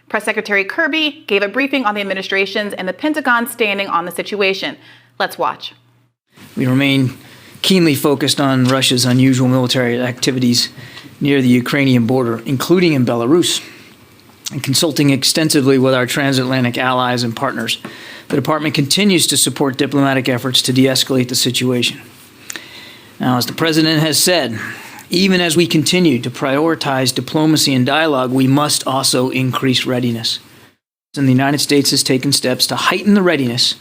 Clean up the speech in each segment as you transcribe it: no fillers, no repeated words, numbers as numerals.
Press Secretary Kirby gave a briefing on the administration's and the Pentagon's standing on the situation. Let's watch. We remain keenly focused on Russia's unusual military activities near the Ukrainian border, including in Belarus, and consulting extensively with our transatlantic allies and partners. The department continues to support diplomatic efforts to de-escalate the situation. Now, as the president has said, even as we continue to prioritize diplomacy and dialogue, we must also increase readiness. And the United States has taken steps to heighten the readiness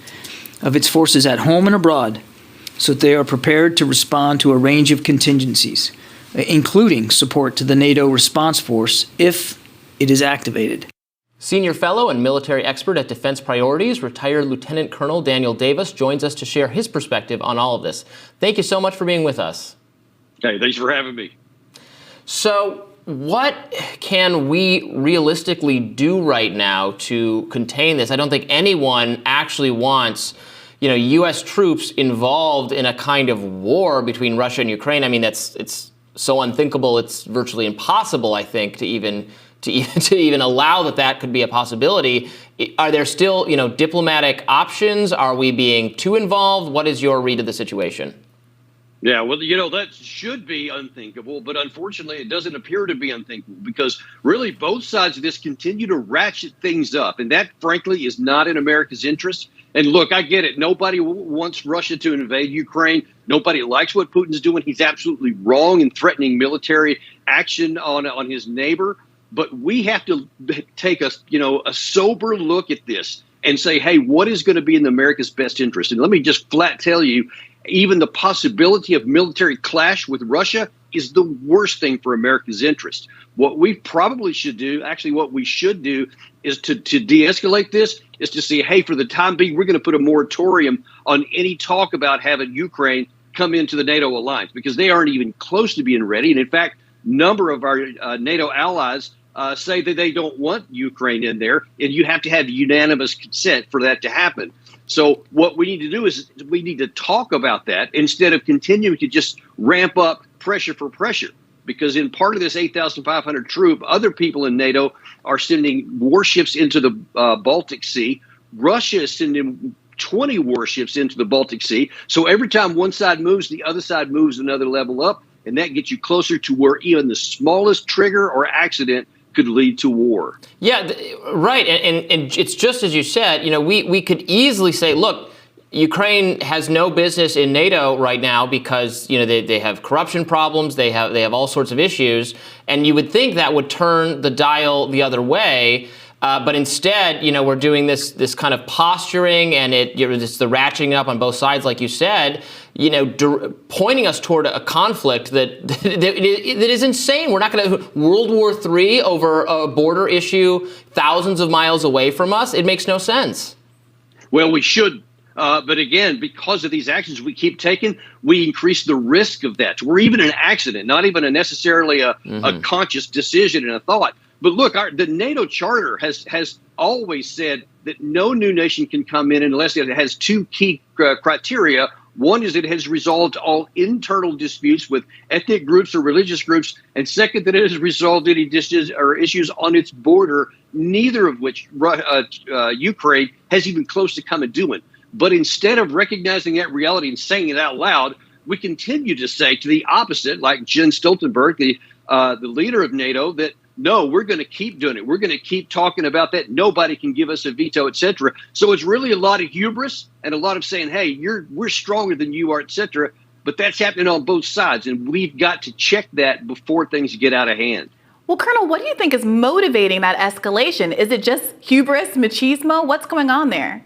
of its forces at home and abroad so that they are prepared to respond to a range of contingencies, including support to the NATO response force if it is activated. Senior fellow and military expert at Defense Priorities, retired Lieutenant Colonel Daniel Davis, joins us to share his perspective on all of this. Thank you so much for being with us. Hey, thanks for having me. So what can we realistically do right now to contain this? I don't think anyone actually wants, U.S. troops involved in a kind of war between Russia and Ukraine. I mean, it's so unthinkable, it's virtually impossible, I think, to even allow that could be a possibility. Are there still, diplomatic options? Are we being too involved? What is your read of the situation? Yeah, well, that should be unthinkable, but unfortunately it doesn't appear to be unthinkable because really both sides of this continue to ratchet things up. And that, frankly, is not in America's interest. And look, I get it. Nobody wants Russia to invade Ukraine. Nobody likes what Putin's doing. He's absolutely wrong in threatening military action on his neighbor. But we have to take a sober look at this and say, hey, what is going to be in America's best interest? And let me just flat tell you, even the possibility of military clash with Russia is the worst thing for America's interest. What we probably should do, actually what we should do, is to de-escalate this, is to say, hey, for the time being, we're going to put a moratorium on any talk about having Ukraine come into the NATO alliance because they aren't even close to being ready. And in fact, number of our NATO allies say that they don't want Ukraine in there, and you have to have unanimous consent for that to happen. So what we need to do is we need to talk about that instead of continuing to just ramp up pressure for pressure. Because in part of this 8,500 troop, other people in NATO are sending warships into the Baltic Sea. Russia is sending 20 warships into the Baltic Sea. So every time one side moves, the other side moves another level up. And that gets you closer to where even the smallest trigger or accident could lead to war. Yeah, right. And it's just as you said, we could easily say, look, Ukraine has no business in NATO right now because, they have corruption problems. They have all sorts of issues. And you would think that would turn the dial the other way. But instead, we're doing this kind of posturing and it's the ratcheting up on both sides, like you said, pointing us toward a conflict that is insane. We're not going to World War III over a border issue thousands of miles away from us. It makes no sense. Well, we should. But again, because of these actions we keep taking, we increase the risk of that. We're even an accident, not even necessarily a conscious decision and a thought. But look, the NATO Charter has always said that no new nation can come in unless it has two key criteria. One is it has resolved all internal disputes with ethnic groups or religious groups. And second, that it has resolved any issues on its border, neither of which Ukraine has even close to come and doing. But instead of recognizing that reality and saying it out loud, we continue to say to the opposite, like Jens Stoltenberg, the leader of NATO, that no, we're going to keep doing it. We're going to keep talking about that. Nobody can give us a veto, et cetera. So it's really a lot of hubris and a lot of saying, hey, we're stronger than you are, et cetera. But that's happening on both sides. And we've got to check that before things get out of hand. Well, Colonel, what do you think is motivating that escalation? Is it just hubris, machismo? What's going on there?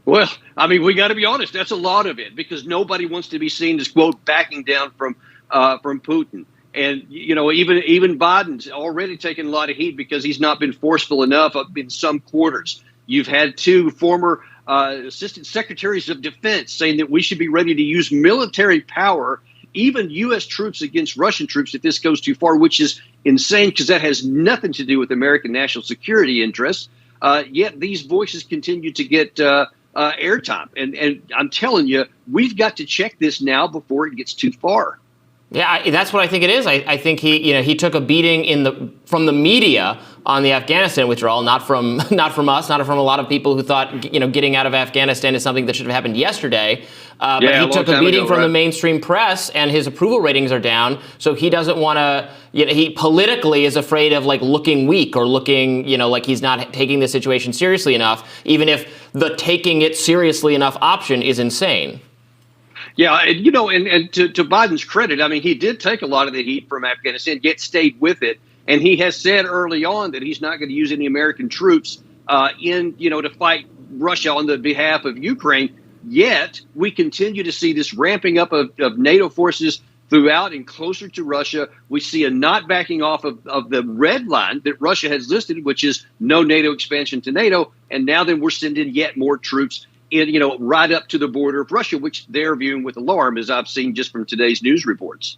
Well, I mean, we got to be honest. That's a lot of it because nobody wants to be seen as, quote, backing down from Putin. And, even Biden's already taken a lot of heat because he's not been forceful enough in some quarters. You've had two former assistant secretaries of defense saying that we should be ready to use military power, even U.S. troops against Russian troops if this goes too far, which is insane because that has nothing to do with American national security interests. Yet these voices continue to get airtime. And I'm telling you, we've got to check this now before it gets too far. Yeah, that's what I think it is. I think he took a beating from the media on the Afghanistan withdrawal, not from us, not from a lot of people who thought getting out of Afghanistan is something that should have happened yesterday. But he took a beating from the mainstream press, and his approval ratings are down. So he doesn't want to. He politically is afraid of looking weak or looking like he's not taking the situation seriously enough, even if the taking it seriously enough option is insane. Yeah, and to Biden's credit, I mean, he did take a lot of the heat from Afghanistan, yet stayed with it. And he has said early on that he's not going to use any American troops to fight Russia on the behalf of Ukraine. Yet we continue to see this ramping up of NATO forces throughout and closer to Russia. We see a not backing off of the red line that Russia has listed, which is no NATO expansion to NATO. And now then we're sending yet more troops right up to the border of Russia, which they're viewing with alarm, as I've seen just from today's news reports.